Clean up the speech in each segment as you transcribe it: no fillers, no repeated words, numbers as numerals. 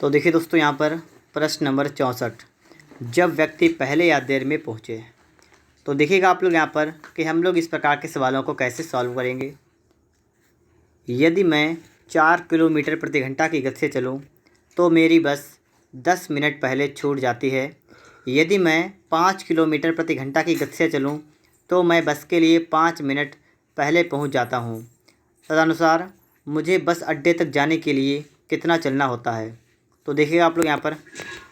तो देखिए दोस्तों, यहाँ पर प्रश्न नंबर 64, जब व्यक्ति पहले या देर में पहुँचे। तो देखिएगा आप लोग यहाँ पर कि हम लोग इस प्रकार के सवालों को कैसे सॉल्व करेंगे। यदि मैं 4 किलोमीटर प्रति घंटा की गति से चलूँ तो मेरी बस 10 मिनट पहले छूट जाती है। यदि मैं 5 किलोमीटर प्रति घंटा की गति से चलूँ तो मैं बस के लिए 5 मिनट पहले पहुँच जाता हूँ। तदनुसार मुझे बस अड्डे तक जाने के लिए कितना चलना होता है। तो देखिएगा आप लोग यहाँ पर,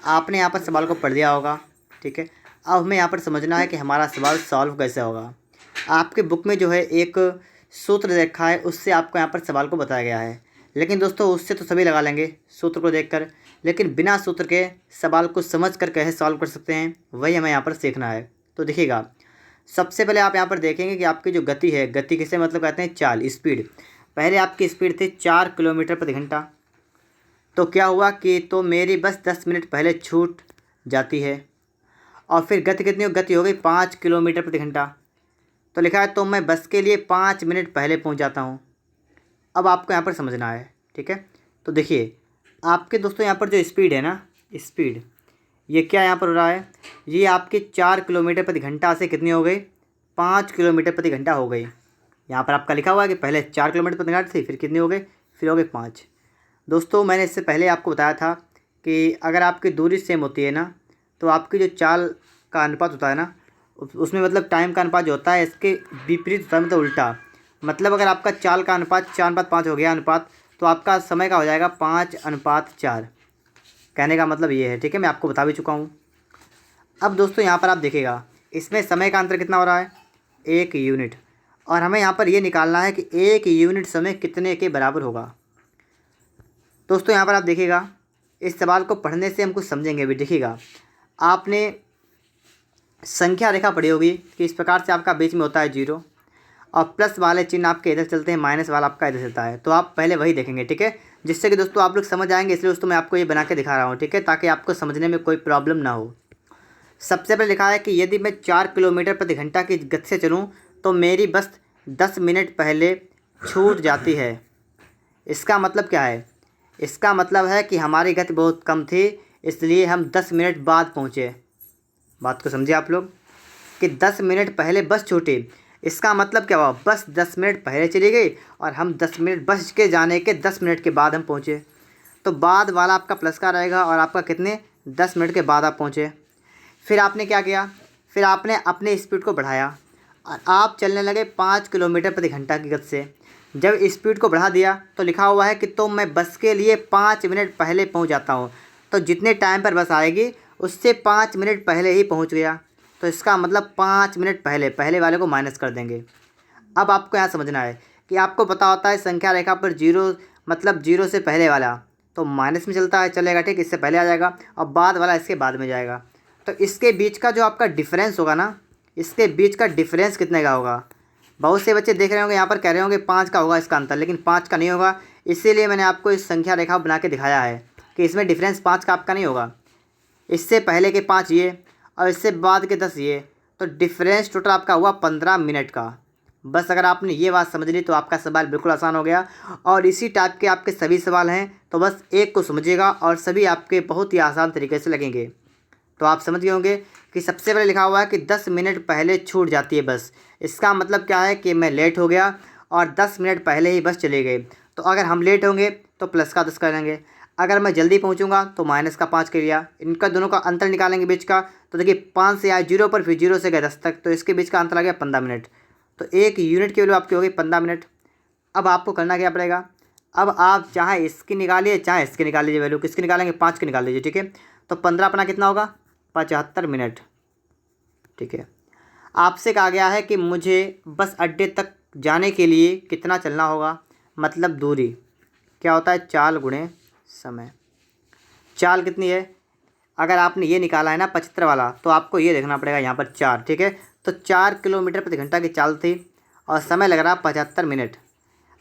आपने यहाँ पर सवाल को पढ़ लिया होगा, ठीक है। अब हमें यहाँ पर समझना है कि हमारा सवाल सॉल्व कैसे होगा। आपके बुक में जो है एक सूत्र रखा है, उससे आपको यहाँ पर सवाल को बताया गया है। लेकिन दोस्तों उससे तो सभी लगा लेंगे सूत्र को देखकर, लेकिन बिना सूत्र के सवाल को समझ कर कैसे सॉल्व कर सकते हैं, वही हमें यहाँ पर सीखना है। तो देखिएगा, सबसे पहले आप यहाँ पर देखेंगे कि आपकी जो गति है, गति किसे मतलब कहते हैं, चाल, स्पीड। पहले आपकी स्पीड थी 4 किलोमीटर प्रति घंटा। तो क्या हुआ कि तो मेरी बस 10 मिनट पहले छूट जाती है। और फिर गति कितनी गति हो गई 5 किलोमीटर प्रति घंटा। तो लिखा है तो मैं बस के लिए 5 मिनट पहले पहुंच जाता हूं। अब आपको यहाँ पर समझना है, ठीक है। तो देखिए आपके दोस्तों यहाँ पर जो स्पीड है ना, स्पीड ये क्या यहाँ पर हो रहा है, ये आपके 4 किलोमीटर प्रति घंटा से कितनी हो गई, 5 किलोमीटर प्रति घंटा हो गई। यहाँ पर आपका लिखा हुआ है कि पहले 4 किलोमीटर प्रति घंटा थी, फिर कितनी हो गई, फिर हो गई 5। दोस्तों मैंने इससे पहले आपको बताया था कि अगर आपकी दूरी सेम होती है ना, तो आपकी जो चाल का अनुपात होता है ना, उसमें मतलब टाइम का अनुपात जो होता है इसके विपरीत होता है, मतलब उल्टा। मतलब अगर आपका चाल का अनुपात 4:5 हो गया अनुपात, तो आपका समय का हो जाएगा 5:4। कहने का मतलब ये है, ठीक है। मैं आपको बता भी चुका हूँ। अब दोस्तों यहाँ पर आप देखिएगा, इसमें समय का अंतर कितना हो रहा है, 1 यूनिट। और हमें यहाँ पर ये निकालना है कि 1 यूनिट समय कितने के बराबर होगा। दोस्तों यहाँ पर आप देखिएगा, इस सवाल को पढ़ने से हम कुछ समझेंगे भी। देखिएगा, आपने संख्या रेखा पढ़ी होगी कि इस प्रकार से आपका बीच में होता है 0 और प्लस वाले चिन्ह आपके इधर चलते हैं, माइनस वाला आपका इधर चलता है। तो आप पहले वही देखेंगे, ठीक है, जिससे कि दोस्तों आप लोग समझ आएंगे। इसलिए दोस्तों मैं आपको ये बना के दिखा रहा हूँ, ठीक है, ताकि आपको समझने में कोई प्रॉब्लम ना हो। सबसे पहले लिखा है कि यदि मैं 4 किलोमीटर प्रति घंटा की गति से चलूँ तो मेरी बस 10 मिनट पहले छूट जाती है। इसका मतलब क्या है, इसका मतलब है कि हमारी गति बहुत कम थी, इसलिए हम 10 मिनट बाद पहुँचे। बात को समझिए आप लोग कि 10 मिनट पहले बस छूटी। इसका मतलब क्या हुआ, बस 10 मिनट पहले चली गई और हम 10 मिनट बस के जाने के 10 मिनट के बाद हम पहुँचे। तो बाद वाला आपका प्लस का रहेगा और आपका कितने 10 मिनट के बाद आप पहुँचे। फिर आपने क्या किया, फिर आपने अपने स्पीड को बढ़ाया और आप चलने लगे 5 किलोमीटर प्रति घंटा की गति से। जब स्पीड को बढ़ा दिया तो लिखा हुआ है कि तो मैं बस के लिए 5 मिनट पहले पहुंच जाता हूं। तो जितने टाइम पर बस आएगी उससे 5 मिनट पहले ही पहुंच गया। तो इसका मतलब 5 मिनट पहले, पहले वाले को माइनस कर देंगे। अब आपको यहाँ समझना है कि आपको पता होता है संख्या रेखा पर 0 मतलब 0 से पहले वाला तो माइनस में चलता है, चलेगा, ठीक, इससे पहले आ जाएगा और बाद वाला इसके बाद में जाएगा। तो इसके बीच का जो आपका डिफरेंस होगा ना, इसके बीच का डिफरेंस कितने का होगा। बहुत से बच्चे देख रहे होंगे यहाँ पर कह रहे होंगे 5 का होगा इसका अंतर, लेकिन 5 का नहीं होगा। इसीलिए मैंने आपको इस संख्या रेखा बना के दिखाया है कि इसमें डिफरेंस 5 का आपका नहीं होगा। इससे पहले के 5 ये और इससे बाद के 10 ये, तो डिफरेंस टोटल आपका हुआ 15 मिनट का। बस अगर आपने ये बात समझ ली तो आपका सवाल बिल्कुल आसान हो गया। और इसी टाइप के आपके सभी सवाल हैं, तो बस एक को समझिएगा और सभी आपके बहुत ही आसान तरीके से लगेंगे। तो आप समझ गए होंगे कि सबसे पहले लिखा हुआ है कि 10 मिनट पहले छूट जाती है बस। इसका मतलब क्या है कि मैं लेट हो गया और 10 मिनट पहले ही बस चले गए। तो अगर हम लेट होंगे तो प्लस का 10 करेंगे, अगर मैं जल्दी पहुंचूंगा तो माइनस का 5 कर लिया। इनका दोनों का अंतर निकालेंगे बीच का। तो देखिए 5 से आए 0 पर, फिर 0 से गए 10 तक, तो इसके बीच का अंतर आ गया 15 मिनट। तो 1 यूनिट की वैल्यू आपकी हो गई 15 मिनट। अब आपको करना क्या पड़ेगा, अब आप चाहे इसकी निकालिए चाहे इसकी निकाल लीजिए वैल्यू। किसकी निकालेंगे, 5 की निकाल लीजिए, ठीक है। तो 15 अपना कितना होगा, 75 मिनट, ठीक है। आपसे कहा गया है कि मुझे बस अड्डे तक जाने के लिए कितना चलना होगा, मतलब दूरी क्या होता है, चाल गुणे समय। चाल कितनी है, अगर आपने ये निकाला है ना 75 वाला, तो आपको ये देखना पड़ेगा यहाँ पर 4, ठीक है। तो 4 किलोमीटर प्रति घंटा की चाल थी और समय लग रहा 75 मिनट।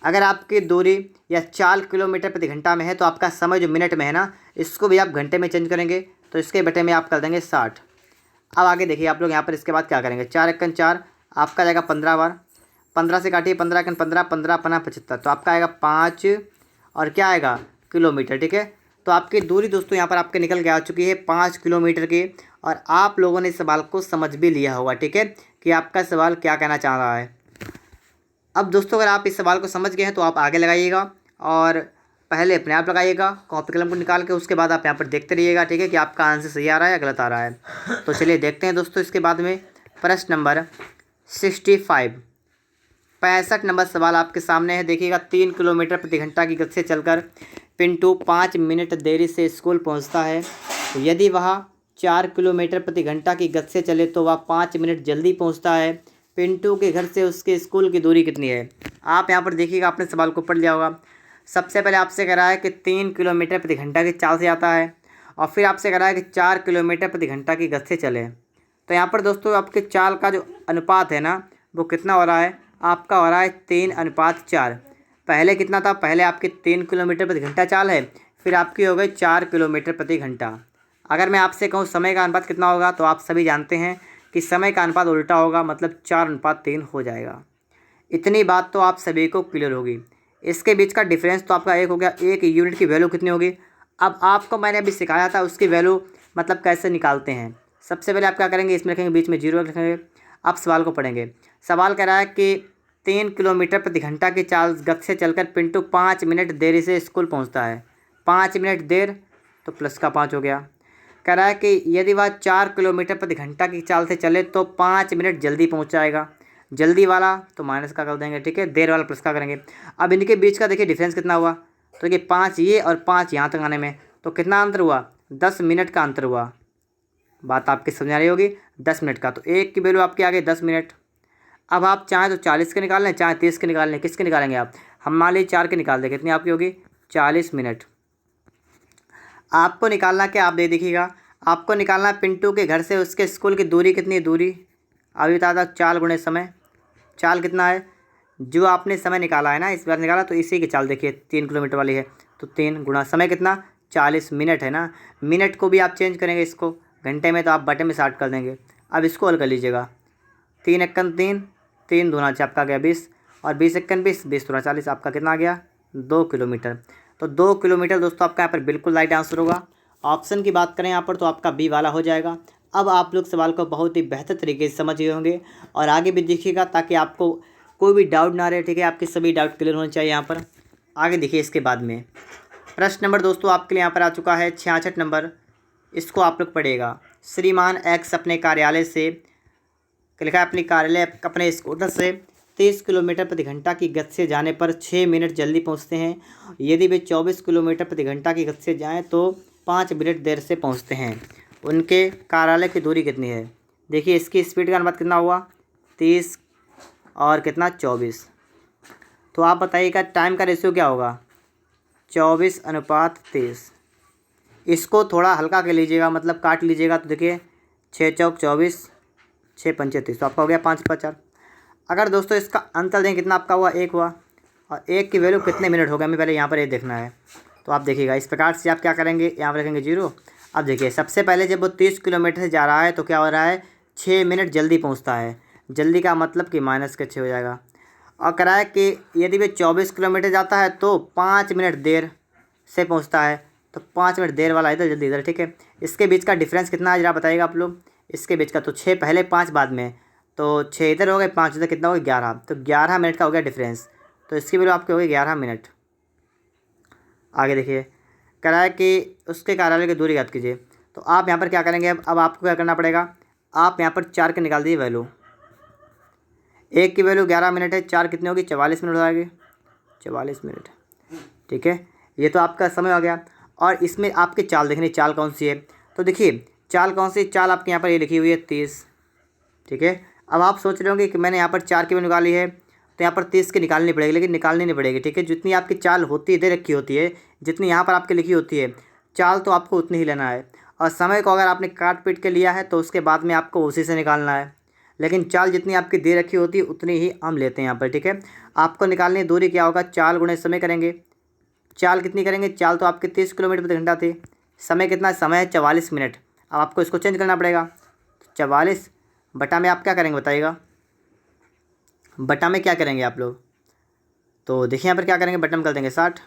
अगर आपकी दूरी या चाल किलोमीटर प्रति घंटा में है तो आपका समय जो मिनट में है ना, इसको भी आप घंटे में चेंज करेंगे, तो इसके बटे में आप कर देंगे 60। अब आगे देखिए आप लोग यहाँ पर इसके बाद क्या करेंगे, 4 एकन 4 आपका जाएगा 15 बार, 15 से काटिए 15 एकन 15, 15 अपना 75, तो आपका आएगा 5 और क्या आएगा किलोमीटर, ठीक है। तो आपकी दूरी दोस्तों यहाँ पर आपके निकल के आ चुकी है 5 किलोमीटर की। और आप लोगों ने इस सवाल को समझ भी लिया होगा, ठीक है, कि आपका सवाल क्या कहना चाह रहा है। अब दोस्तों अगर आप इस सवाल को समझ गए हैं तो आप आगे लगाइएगा और पहले अपने आप लगाइएगा कॉपी कलम को निकाल के, उसके बाद आप यहाँ पर देखते रहिएगा, ठीक है, कि आपका आंसर सही आ रहा है या गलत आ रहा है। तो चलिए देखते हैं दोस्तों इसके बाद में प्रश्न नंबर 65, 65 नंबर सवाल आपके सामने है। देखिएगा, 3 किलोमीटर प्रति घंटा की गति से चलकर पिंटू 5 मिनट देरी से स्कूल पहुंचता है। यदि वह 4 किलोमीटर प्रति घंटा की गति से चले तो वह 5 मिनट जल्दी पहुंचता है। पिंटू के घर से उसके स्कूल की दूरी कितनी है? आप यहाँ पर देखिएगा, आपने सवाल को पढ़ लिया होगा। सबसे पहले आपसे कह रहा है कि 3 किलोमीटर प्रति घंटा की चाल से आता है, और फिर आपसे कह रहा है कि 4 किलोमीटर प्रति घंटा की गति से चले। तो यहाँ पर दोस्तों आपके चाल का जो अनुपात है ना, वो कितना हो रहा है? आपका हो रहा है 3:4। पहले कितना था? पहले आपके 3 किलोमीटर प्रति घंटा चाल है, फिर आपकी हो गई 4 किलोमीटर प्रति घंटा। अगर मैं आपसे कहूँ समय का अनुपात कितना होगा, तो आप सभी जानते हैं कि समय का अनुपात उल्टा होगा, मतलब 4:3 हो जाएगा। इतनी बात तो आप सभी को क्लियर होगी। इसके बीच का डिफरेंस तो आपका 1 हो गया। 1 यूनिट की वैल्यू कितनी होगी? अब आपको मैंने अभी सिखाया था उसकी वैल्यू मतलब कैसे निकालते हैं। सबसे पहले आप क्या करेंगे, इसमें रखेंगे, बीच में 0 रखेंगे। अब सवाल को पढ़ेंगे। सवाल कह रहा है कि 3 किलोमीटर प्रति घंटा की चाल गति से चलकर पिंटू 5 मिनट देरी से स्कूल पहुंचता है। 5 मिनट देर तो प्लस का 5 हो गया। कह रहा है कि यदि वह 4 किलोमीटर प्रति घंटा की चाल से चले तो 5 मिनट जल्दी पहुंच जाएगा। जल्दी वाला तो माइनस का कर देंगे, ठीक है, देर वाला प्लस का करेंगे। अब इनके बीच का देखिए डिफरेंस कितना हुआ, तो देखिए 5 ये और 5 यहाँ तक आने में, तो कितना अंतर हुआ? 10 मिनट का अंतर हुआ। बात आपकी समझ आ रही होगी, 10 मिनट का। तो एक की वैल्यू आपकी आ गई 10 मिनट। अब आप चाहें तो 40 के निकाल लें, चाहे 30 के निकाल लें। किसके निकालेंगे आप? हम मान लीजिए 4 के निकाल दें, कितनी आपकी होगी? 40 मिनट। आपको निकालना क्या, आप दे देखिएगा, आपको निकालना है पिंटू के घर से उसके स्कूल की दूरी कितनी है? दूरी अभी बता था, चाल गुणे समय। चाल कितना है? जो आपने समय निकाला है ना, इस बार निकाला, तो इसी की चाल देखिए 3 किलोमीटर वाली है, तो 3 गुणा समय कितना? 40 मिनट है ना। मिनट को भी आप चेंज करेंगे इसको घंटे में, तो आप बटे में 60 कर देंगे। अब इसको हल कर लीजिएगा। 3 एकन 3, 3 दूना 6 आपका गया 20, और 20 एकन 20, 20 दूना 40, आपका कितना आ गया? 2 किलोमीटर। तो 2 किलोमीटर दोस्तों आपका यहाँ पर बिल्कुल राइट आंसर होगा। ऑप्शन की बात करें यहाँ पर तो आपका बी वाला हो जाएगा। अब आप लोग सवाल को बहुत ही बेहतर तरीके से समझ गए होंगे और आगे भी देखिएगा, ताकि आपको कोई भी डाउट ना रहे, ठीक है, आपके सभी डाउट क्लियर होने चाहिए। यहाँ पर आगे देखिए इसके बाद में प्रश्न नंबर दोस्तों आपके लिए यहाँ पर आ चुका है 66 नंबर। इसको आप लोग पढ़िएगा। श्रीमान एक्स अपने कार्यालय से, लिखा है अपनी कार्यालय अपने स्कूटर से 30 किलोमीटर प्रति घंटा की गति से जाने पर 6 मिनट जल्दी पहुंचते हैं। यदि वे 24 किलोमीटर प्रति घंटा की गति से जाएं तो 5 मिनट देर से पहुंचते हैं। उनके कार्यालय की दूरी कितनी है? देखिए इसकी स्पीड का अनुपात कितना हुआ? 30 और कितना? 24। तो आप बताइएगा टाइम का रेशियो क्या होगा? 24:23। इसको थोड़ा हल्का कर लीजिएगा, मतलब काट लीजिएगा, तो देखिए 6 चौक 24, 6 पंचे 30, तो आपका हो गया 5/4। अगर दोस्तों इसका अंतर दें कितना आपका हुआ? 1 हुआ। और 1 की वैल्यू कितने मिनट हो गए, हमें पहले यहाँ पर ये देखना है। तो आप देखिएगा इस प्रकार से आप क्या करेंगे, यहाँ पर रखेंगे 0। अब देखिए सबसे पहले जब वो 30 किलोमीटर से जा रहा है तो क्या हो रहा है? 6 मिनट जल्दी पहुँचता है। जल्दी का मतलब कि माइनस के 6 हो जाएगा। और कह रहा है कि यदि वे 24 किलोमीटर जाता है तो 5 मिनट देर से पहुँचता है। तो 5 मिनट देर वाला इधर, जल्दी इधर, ठीक है। इसके बीच का डिफरेंस कितना है जरा बताइएगा आप लोग। इसके बीच का तो 6 पहले 5 बाद में, तो 6 इधर हो गए, 5 इधर, कितना हो गया? 11। तो 11 मिनट का हो गया डिफरेंस। तो इसकी वैल्यू आपकी हो गई 11 मिनट। आगे देखिए कह रहा है कि उसके कार्यालय की दूरी याद कीजिए। तो आप यहाँ पर क्या करेंगे, अब आपको क्या करना पड़ेगा, आप यहाँ पर 4 के निकाल दीजिए वैल्यू। 1 की वैल्यू 11 मिनट है, 4 कितनी होगी? 44 मिनट हो जाएगी। 44 मिनट, ठीक है। ये तो आपका समय हो गया। और इसमें आपकी चाल देखनी, चाल कौन सी है? तो देखिए चाल कौन सी, चाल आपके यहाँ पर ये लिखी हुई है 30, ठीक है। अब आप सोच रहे होंगे कि मैंने यहाँ पर 4 की वैल्यू निकाली है, तो यहाँ पर 30 की निकालनी पड़ेगी, लेकिन निकालनी नहीं पड़ेगी, ठीक है। जितनी आपकी चाल होती है, दे रखी होती है, जितनी यहाँ पर आपकी लिखी होती है चाल, तो आपको उतनी ही लेना है। और समय को अगर आपने काट पीट के लिया है तो उसके बाद में आपको उसी से निकालना है, लेकिन चाल जितनी आपकी दे रखी होती है उतनी ही हम लेते हैं यहाँ पर, ठीक है। आपको निकालनी दूरी क्या होगा? चाल गुणे समय करेंगे। चाल कितनी करेंगे? चाल तो आपके 30 किलोमीटर प्रति घंटा थी। समय कितना? समय है 44 मिनट। अब आपको इसको चेंज करना पड़ेगा। 44 बटा में आप क्या करेंगे बताइएगा? बटा में क्या करेंगे आप लोग? तो देखिए यहाँ पर क्या करेंगे, बटा में कर देंगे 60।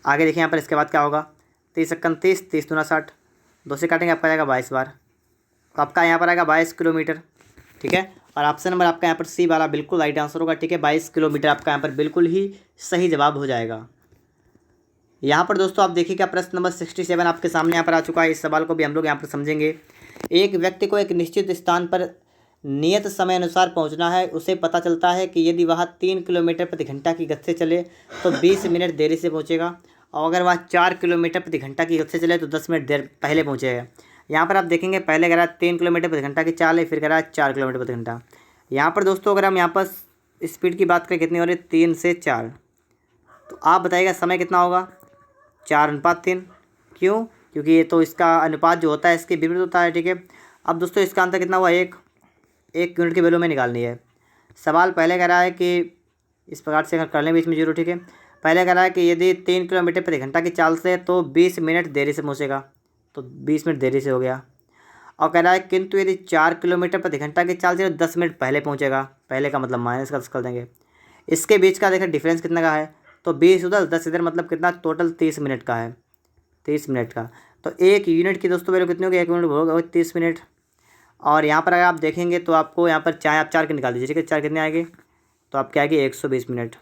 आगे देखिए यहाँ पर इसके बाद क्या होगा? 30 एकम 30, 30 दूना 60, 2 से काटेंगे आपका आएगा 22 बार, तो आपका यहाँ पर आएगा 22 किलोमीटर। ठीक है, और ऑप्शन नंबर आपका यहाँ पर सी वाला बिल्कुल राइट आंसर होगा। ठीक है, 22 किलोमीटर आपका यहाँ पर बिल्कुल ही सही जवाब हो जाएगा। यहाँ पर दोस्तों आप देखिएगा प्रश्न नंबर 67 आपके सामने यहाँ पर आ चुका है। इस सवाल को भी हम लोग यहाँ पर समझेंगे। एक व्यक्ति को एक निश्चित स्थान पर नियत समय अनुसार पहुँचना है। उसे पता चलता है कि यदि वह 3 किलोमीटर प्रति घंटा की गति से चले तो 20 मिनट देरी से पहुँचेगा, और अगर वह 4 किलोमीटर प्रति घंटा की गति से चले तो 10 मिनट देर पहले पहुँचेगा। यहाँ पर आप देखेंगे पहले कह रहा है 3 किलोमीटर प्रति घंटा की चाल है, फिर कह रहा है 4 किलोमीटर प्रति घंटा। यहाँ पर दोस्तों अगर हम यहाँ पर स्पीड की बात करें कितनी हो रही है, 3 से 4, तो आप बताइएगा समय कितना होगा, 4:3। क्यों? क्योंकि ये तो इसका अनुपात जो होता है इसके विपरीत होता है। ठीक है, अब दोस्तों इसका अंतर कितना हुआ, एक यूनिट की वैल्यू में निकालनी है। सवाल पहले कह रहा है कि इस प्रकार से अगर कर लें बीच में जीरो। ठीक है, पहले कह रहा है कि यदि 3 किलोमीटर प्रति घंटा की चाल से तो 20 मिनट देरी से पहुँचेगा, तो 20 मिनट देरी से हो गया। और कह रहा है किंतु यदि 4 किलोमीटर प्रति घंटा की चाल से तो 10 मिनट पहले पहुँचेगा। पहले का मतलब माइनस का 10 कर देंगे। इसके बीच का देखिए डिफरेंस कितना का है, तो 20 उधर 10 इधर, मतलब कितना टोटल 30 मिनट का है, 30 मिनट का। तो एक यूनिट की दोस्तों वैल्यू कितनी होगी, 1 यूनिट होगा 30 मिनट। और यहाँ पर अगर आप देखेंगे तो आपको यहाँ पर चाहे आप 4 के निकाल दीजिए। ठीक है, 4 कितने आएंगे, तो आप क्या आएगी 120 मिनट,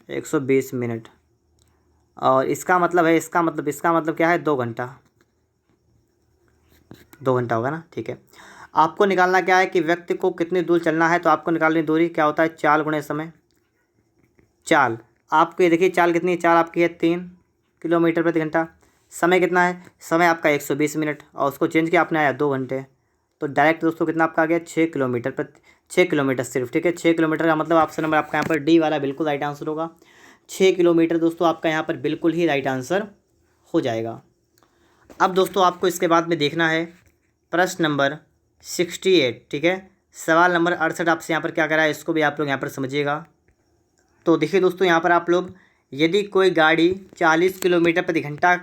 120 मिनट। और इसका मतलब क्या है, 2 घंटा, 2 घंटा होगा ना। ठीक है, आपको निकालना क्या है कि व्यक्ति को कितनी दूर चलना है, तो आपको निकालनी दूरी क्या होता है, चाल गुणे समय। चाल आपको ये देखिए चाल कितनी है, चाल आपकी है 3 किलोमीटर प्रति घंटा। समय कितना है, समय आपका 120 मिनट, और उसको चेंज किया आपने आया 2 घंटे। तो डायरेक्ट दोस्तों कितना आपका आ गया, 6 किलोमीटर प्रति 6 किलोमीटर सिर्फ। ठीक है, 6 किलोमीटर का मतलब ऑप्शन नंबर आपका यहाँ पर डी वाला बिल्कुल राइट आंसर होगा। 6 किलोमीटर दोस्तों आपका यहाँ पर बिल्कुल ही राइट आंसर हो जाएगा। अब दोस्तों आपको इसके बाद में देखना है प्रश्न नंबर 68। ठीक है, सवाल नंबर 68 आपसे यहाँ पर क्या करा है, इसको भी आप लोग यहाँ पर समझिएगा। तो देखिए दोस्तों यहाँ पर आप लोग, यदि कोई गाड़ी 40 किलोमीटर प्रति घंटा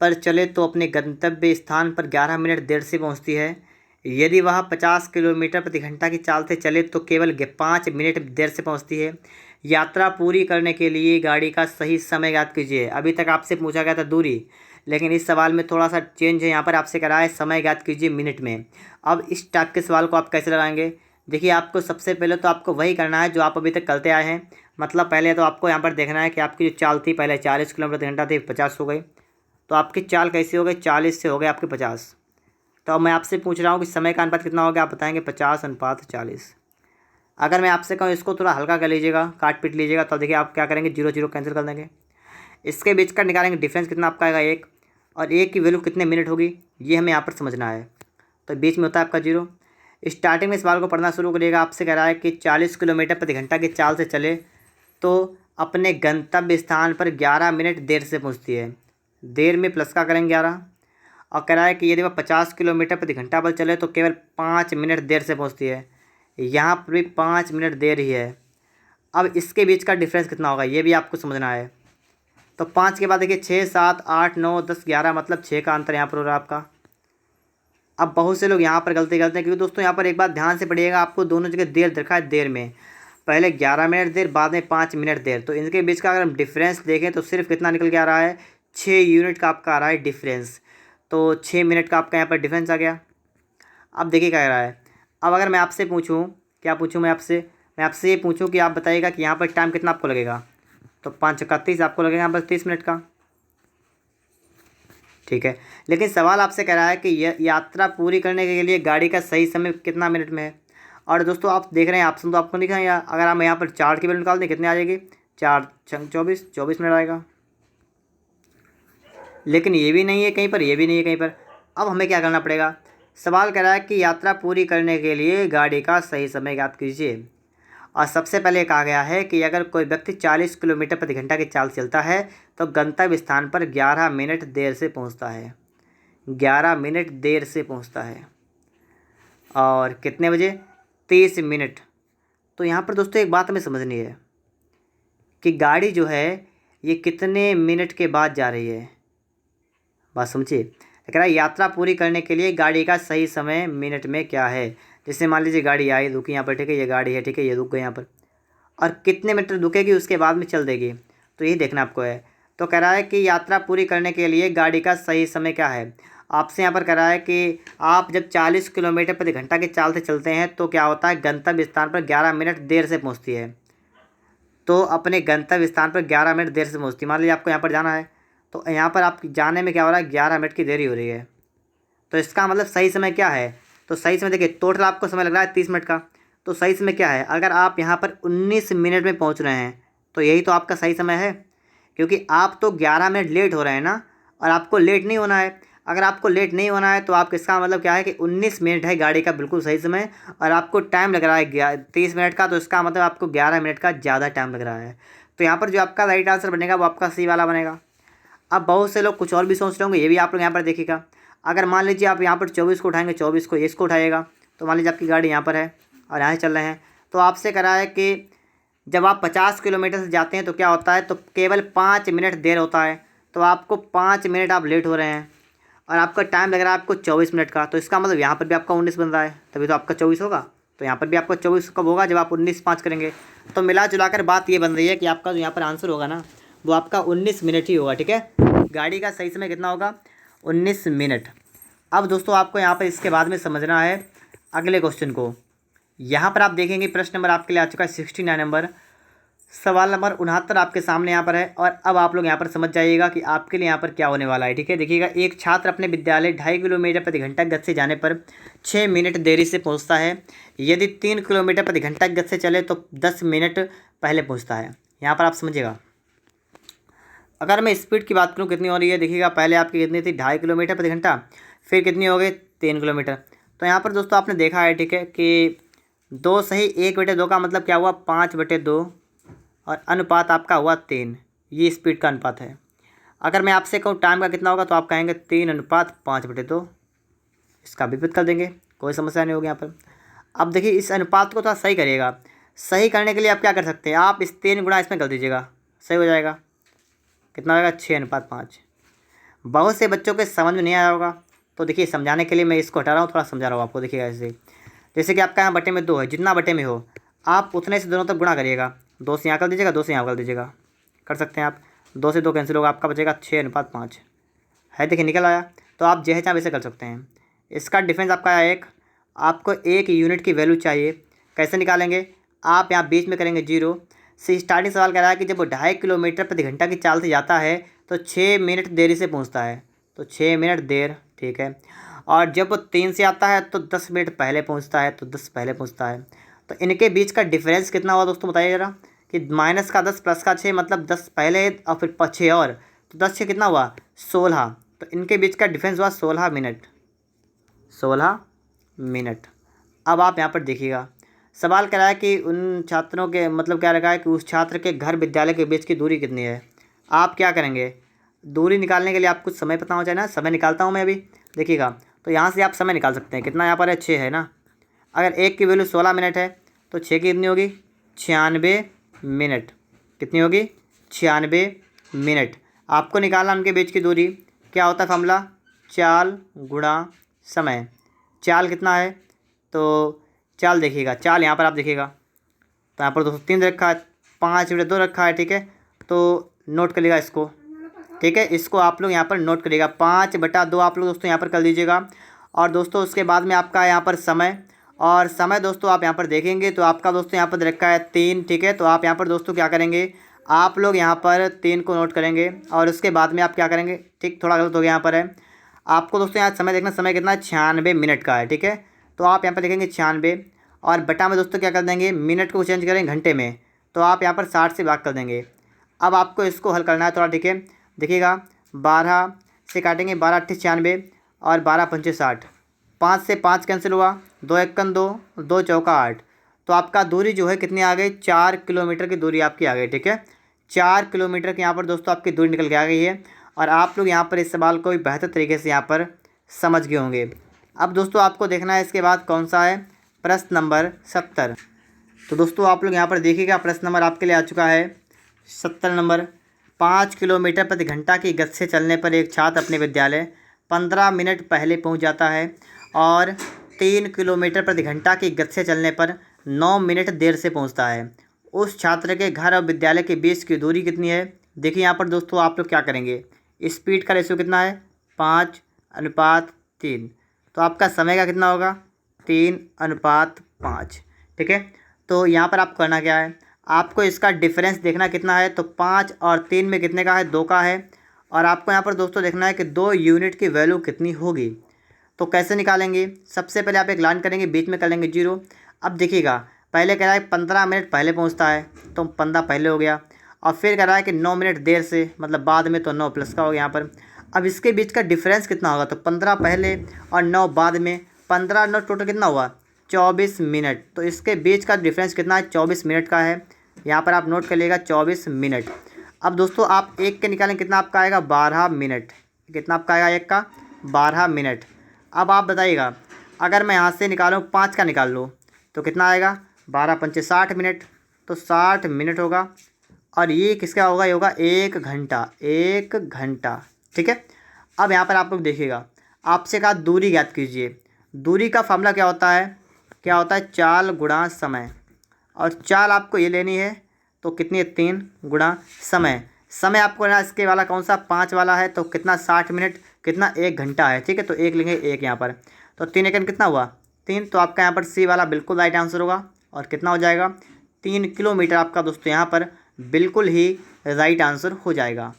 पर चले तो अपने गंतव्य स्थान पर 11 मिनट देर से पहुँचती है। यदि वह 50 किलोमीटर प्रति घंटा की चाल से चले तो केवल 5 मिनट देर से पहुँचती है। यात्रा पूरी करने के लिए गाड़ी का सही समय ज्ञात कीजिए। अभी तक आपसे पूछा गया था दूरी, लेकिन इस सवाल में थोड़ा सा चेंज है। यहाँ पर आपसे करा है समय ज्ञात कीजिए मिनट में। अब इस टाइप के सवाल को आप कैसे लगाएंगे, देखिए आपको सबसे पहले तो आपको वही करना है जो आप अभी तक करते आए हैं। मतलब पहले तो आपको यहाँ पर देखना है कि आपकी जो चाल थी पहले 40 किलोमीटर प्रति घंटा थी, 50 हो गई, तो आपकी चाल कैसी हो गई, 40 से हो गई आपके 50। तो अब मैं आपसे पूछ रहा हूँ कि समय का अनुपात कितना हो गया, आप बताएंगे 50:40। अगर मैं आपसे कहूँ इसको थोड़ा हल्का कर लीजिएगा, काट पीट लीजिएगा, तो देखिए आप क्या करेंगे, 0 0 कैंसिल कर देंगे। इसके बीच का निकालेंगे डिफरेंस कितना आपका आएगा 1, और 1 की वैल्यू कितने मिनट होगी ये हमें यहाँ पर समझना है। तो बीच में होता है आपका 0। स्टार्टिंग में इस सवाल को पढ़ना शुरू करिएगा। आपसे कह रहा है कि 40 किलोमीटर प्रति घंटा की चाल से चले तो अपने गंतव्य स्थान पर 11 मिनट देर से पहुँचती है। देर में प्लस का करेंगे 11, और कह रहा है कि यदि वह 50 किलोमीटर प्रति घंटा पर चले तो केवल 5 मिनट देर से पहुँचती है। यहाँ पर भी 5 मिनट देर ही है। अब इसके बीच का डिफरेंस कितना होगा ये भी आपको समझना है। तो 5 के बाद देखिए 6 7 8 9 10 11, मतलब 6 का अंतर यहाँ पर हो रहा है आपका। अब बहुत से लोग यहाँ पर गलती करते हैं, क्योंकि दोस्तों यहाँ पर एक बात ध्यान से पढ़िएगा, आपको दोनों जगह देर दिखा है। देर में पहले 11 मिनट देर, बाद में 5 मिनट देर, तो इनके बीच का अगर हम डिफरेंस देखें तो सिर्फ कितना निकल के आ रहा है, 6 यूनिट का आपका आ रहा है डिफरेंस। तो 6 मिनट का आपका यहाँ पर डिफरेंस आ गया। अब देखिए क्या कह रहा है। अब अगर मैं आपसे पूछूँ, क्या पूछूँ मैं आपसे ये पूछूँ कि आप बताइएगा कि यहाँ पर टाइम कितना आपको लगेगा, तो 5 × 30 आपको लगेगा यहाँ पर 30 मिनट का। ठीक है, लेकिन सवाल आपसे कह रहा है कि यात्रा पूरी करने के लिए गाड़ी का सही समय कितना मिनट में है। और दोस्तों आप देख रहे हैं ऑप्शन तो आपको दिखा, अगर हम यहाँ पर 4 की वैल्यू निकाल दें कितने आ जाएगी, 4 × 24 मिनट आएगा। लेकिन ये भी नहीं है कहीं पर, ये भी नहीं है कहीं पर। अब हमें क्या करना पड़ेगा, सवाल कह रहा है कि यात्रा पूरी करने के लिए गाड़ी का सही समय ज्ञात कीजिए। और सबसे पहले कहा गया है कि अगर कोई व्यक्ति 40 किलोमीटर प्रति घंटा की चाल चलता है तो गंतव्य स्थान पर 11 मिनट देर से पहुंचता है। 11 मिनट देर से पहुंचता है। और कितने बजे, 30 मिनट। तो यहाँ पर दोस्तों एक बात हमें समझनी है कि गाड़ी जो है ये कितने मिनट के बाद जा रही है, बात समझिए। कह रहा है यात्रा पूरी करने के लिए गाड़ी का सही समय मिनट में क्या है। जैसे मान लीजिए गाड़ी आई, रुकी यहाँ पर, ठीक है, ये गाड़ी है, ठीक है, ये रुक गई यहाँ पर, और कितने मिनट रुकेगी उसके बाद में चल देगी, तो यही देखना आपको है। तो कह रहा है कि यात्रा पूरी करने के लिए गाड़ी का सही समय क्या है। आपसे यहाँ पर कह रहा है कि आप जब 40 किलोमीटर प्रति घंटा की चाल से चलते हैं तो क्या होता है, गंतव्य स्थान पर 11 मिनट देर से पहुँचती है। तो अपने गंतव्य स्थान पर 11 मिनट देर से पहुँचती है। मान लीजिए आपको यहाँ पर जाना है, तो यहाँ पर आप जाने में क्या हो रहा है, 11 मिनट की देरी हो रही है। तो इसका मतलब सही समय क्या है, तो सही समय देखिए, टोटल आपको समय लग रहा है 30 मिनट का, तो सही समय क्या है, अगर आप यहाँ पर 19 मिनट में पहुँच रहे हैं तो यही तो आपका सही समय है, क्योंकि आप तो 11 मिनट लेट हो रहे हैं ना, और आपको लेट नहीं होना है। अगर आपको लेट नहीं होना है तो आप, इसका मतलब क्या है कि 19 मिनट है गाड़ी का बिल्कुल सही समय, और आपको टाइम लग रहा है 30 मिनट का, तो इसका मतलब आपको 11 मिनट का ज़्यादा टाइम लग रहा है। तो यहाँ पर जो आपका राइट आंसर बनेगा वो आपका सी वाला बनेगा। अब बहुत से लोग कुछ और भी सोच रहे होंगे, ये भी आप लोग यहाँ पर देखिएगा। अगर मान लीजिए आप यहाँ पर 24 को उठाएंगे, 24 को इसको उठाइएगा, तो मान लीजिए आपकी गाड़ी यहाँ पर है और यहाँ से चल रहे हैं, तो आपसे करा है कि जब आप 50 किलोमीटर से जाते हैं तो क्या होता है, तो केवल 5 मिनट देर होता है। तो आपको 5 मिनट आप लेट हो रहे हैं और आपका टाइम लग रहा है आपको 24 मिनट का। तो इसका मतलब यहाँ पर भी आपका 19 बन रहा है, तभी तो आपका 24 होगा। तो यहाँ पर भी आपका 24 कब होगा, जब आप 19 5 करेंगे। तो मिला जुला कर बात ये बन रही है कि आपका जो यहाँ पर आंसर होगा ना, वो आपका 19 मिनट ही होगा। ठीक है, गाड़ी का सही समय कितना होगा, 19 मिनट। अब दोस्तों आपको यहाँ पर इसके बाद में समझना है अगले क्वेश्चन को। यहाँ पर आप देखेंगे प्रश्न नंबर आपके लिए आ चुका है 69 नंबर, सवाल नंबर 69 आपके सामने यहाँ पर है। और अब आप लोग यहाँ पर समझ जाइएगा कि आपके लिए यहाँ पर क्या होने वाला है। ठीक है, देखिएगा, एक छात्र अपने विद्यालय 2.5 किलोमीटर प्रति घंटा गति से जाने पर 6 मिनट देरी से पहुँचता है। यदि 3 किलोमीटर प्रति घंटा गति से चले तो 10 मिनट पहले पहुँचता है। यहाँ पर आप समझिएगा, अगर मैं स्पीड की बात करूँ कितनी हो रही है, देखिएगा, पहले आपकी कितनी थी, 2.5 किलोमीटर प्रति घंटा, फिर कितनी हो गई, 3 किलोमीटर। तो यहाँ पर दोस्तों आपने देखा है, ठीक है, कि 2 सही 1/2 का मतलब क्या हुआ, 5/2, और अनुपात आपका हुआ 3। ये स्पीड का अनुपात है। अगर मैं आपसे कहूँ टाइम का कितना होगा, तो आप कहेंगे 3:5/2। इसका विपरीत कर देंगे, कोई समस्या नहीं होगी यहाँ पर। अब देखिए, इस अनुपात को थोड़ा सही करिएगा। सही करने के लिए आप क्या कर सकते हैं, आप इस 3 गुणा इसमें कर दीजिएगा, सही हो जाएगा। कितना होगा, 6:5। बहुत से बच्चों के समझ में नहीं आया होगा, तो देखिए समझाने के लिए मैं इसको हटा रहा हूँ, थोड़ा समझा रहा हूँ आपको। देखिएगा, ऐसे जैसे कि आपका यहाँ बटे में 2 है, जितना बटे में हो आप उतने से दोनों तक गुणा करिएगा। 2 से यहाँ कर दीजिएगा, 2 से यहाँ कर दीजिएगा, कर सकते हैं आप। 2 से 2 कैंसिल होगा, आपका बचेगा 6:5 है। देखिए निकल आया। तो आप जैसे चाहे वैसे कर सकते हैं। इसका डिफरेंस आपका आया 1। आपको 1 यूनिट की वैल्यू चाहिए, कैसे निकालेंगे, आप यहाँ बीच में करेंगे 0 से। स्टार्टिंग सवाल कह रहा है कि जब वो 2.5 किलोमीटर प्रति घंटा की चाल से जाता है तो 6 मिनट देरी से पहुँचता है, तो 6 मिनट देर, ठीक है। और जब वो 3 से आता है तो 10 मिनट पहले पहुँचता है, तो 10 पहले पहुँचता है। तो इनके बीच का डिफरेंस कितना हुआ दोस्तों, बताइए जरा, कि -10 +6 मतलब 10 पहले और फिर 6 और, तो 10 से कितना हुआ, 16। तो इनके बीच का डिफरेंस हुआ 16 मिनट, 16 मिनट। अब आप यहाँ पर देखिएगा, सवाल कह रहा है कि उन छात्रों के, मतलब क्या रखा है कि उस छात्र के घर विद्यालय के बीच की दूरी कितनी है। आप क्या करेंगे, दूरी निकालने के लिए आप कुछ समय पता होना चाहिए ना। समय निकालता हूँ मैं अभी, देखिएगा। तो यहाँ से आप समय निकाल सकते हैं, कितना यहाँ पर है, 6 है ना। अगर 1 की वैल्यू 16 मिनट है तो 6 की कितनी होगी, 96 मिनट। कितनी होगी, 96 मिनट। आपको निकालना उनके बीच की दूरी, क्या होता है फॉर्मूला, चाल गुणा समय। चाल कितना है, तो चाल देखिएगा, चाल यहाँ पर आप देखिएगा, तो यहाँ पर 203 रखा है, 5/2 रखा है, ठीक है। तो नोट करिएगा इसको, ठीक है, इसको आप लोग यहाँ पर नोट करिएगा। 5/2 आप लोग दोस्तों यहाँ पर कर लीजिएगा। और दोस्तों उसके बाद में आपका यहाँ पर समय, और समय दोस्तों आप यहाँ पर देखेंगे तो आपका दोस्तों यहाँ पर रखा है 3, ठीक है। तो आप यहाँ पर दोस्तों क्या करेंगे, आप लोग यहाँ पर 3 को नोट करेंगे और उसके बाद में आप क्या करेंगे, ठीक, थोड़ा गलत हो गया यहाँ पर है। आपको दोस्तों यहाँ समय देखना, समय कितना है, 96 मिनट का है, ठीक है। तो आप यहाँ पर देखेंगे 96, और बटा में दोस्तों क्या कर देंगे, मिनट को चेंज करेंगे घंटे में, तो आप यहाँ पर 60 से भाग कर देंगे। अब आपको इसको हल करना है थोड़ा, ठीक है। देखिएगा, 12 से काटेंगे, 12×8 96 और 12×5 60। 5 से 5 कैंसिल हुआ, 2×1 2, 2×4 8। तो आपका दूरी जो है कितनी आ गई, 4 किलोमीटर की दूरी आपकी आ गई, ठीक है। 4 किलोमीटर की यहाँ पर दोस्तों आपकी दूरी निकल के आ गई है। और आप लोग यहाँ पर इस सवाल को भी बेहतर तरीके से यहाँ पर समझ गए होंगे। अब दोस्तों आपको देखना है इसके बाद कौन सा है, प्रश्न नंबर 70। तो दोस्तों आप लोग यहाँ पर देखिएगा, प्रश्न नंबर आपके लिए आ चुका है 70 नंबर। 5 किलोमीटर प्रति घंटा की गति से चलने पर एक छात्र अपने विद्यालय 15 मिनट पहले पहुँच जाता है, और 3 किलोमीटर प्रति घंटा की गति से चलने पर 9 मिनट देर से पहुँचता है। उस छात्र के घर और विद्यालय के बीच की दूरी कितनी है, देखिए यहाँ पर दोस्तों आप लोग क्या करेंगे, स्पीड का रेशियो कितना है 5:3, तो आपका समय का कितना होगा 3:5। ठीक है, तो यहाँ पर आपको करना क्या है, आपको इसका डिफरेंस देखना कितना है, तो 5 और 3 में कितने का है, 2 का है। और आपको यहाँ पर दोस्तों देखना है कि 2 यूनिट की वैल्यू कितनी होगी। तो कैसे निकालेंगे, सबसे पहले आप एक लाइन करेंगे, बीच में कर लेंगे 0। अब देखिएगा पहले कह रहा है 15 मिनट पहले पहुँचता है, तो 15 पहले हो गया। और फिर कह रहा है कि 9 मिनट देर से, मतलब बाद में, तो 9 प्लस का हो गया यहाँ पर। अब इसके बीच का डिफरेंस कितना होगा, तो 15 पहले और 9 बाद में, 15 9 टोटल कितना हुआ 24 मिनट। तो इसके बीच का डिफरेंस कितना है 24 मिनट का है। यहाँ पर आप नोट कर लीजिएगा 24 मिनट। अब दोस्तों आप एक के निकालें, कितना आपका आएगा 12 मिनट। कितना आपका आएगा एक का 12 मिनट। अब आप बताइएगा अगर मैं यहाँ से निकालूँ 5 का निकाल लूँ तो कितना आएगा 12 पंचे 60 मिनट, तो 60 मिनट होगा। और ये किसका होगा, ये होगा 1 घंटा, 1 घंटा। ठीक है, अब यहाँ पर आप लोग देखिएगा, आपसे कहा दूरी ज्ञात कीजिए। दूरी का फॉर्मूला क्या होता है, चाल गुणा समय। और चाल आपको ये लेनी है, तो कितनी है 3 गुणा समय। समय आपको ना इसके वाला कौन सा 5 वाला है, तो कितना 60 मिनट, कितना 1 घंटा है। ठीक है, तो 1 लेंगे 1 यहाँ पर, तो 3 एकन कितना हुआ 3। तो आपका यहाँ पर सी वाला बिल्कुल राइट आंसर होगा। और कितना हो जाएगा 3 किलोमीटर आपका दोस्तों यहाँ पर बिल्कुल ही राइट आंसर हो जाएगा।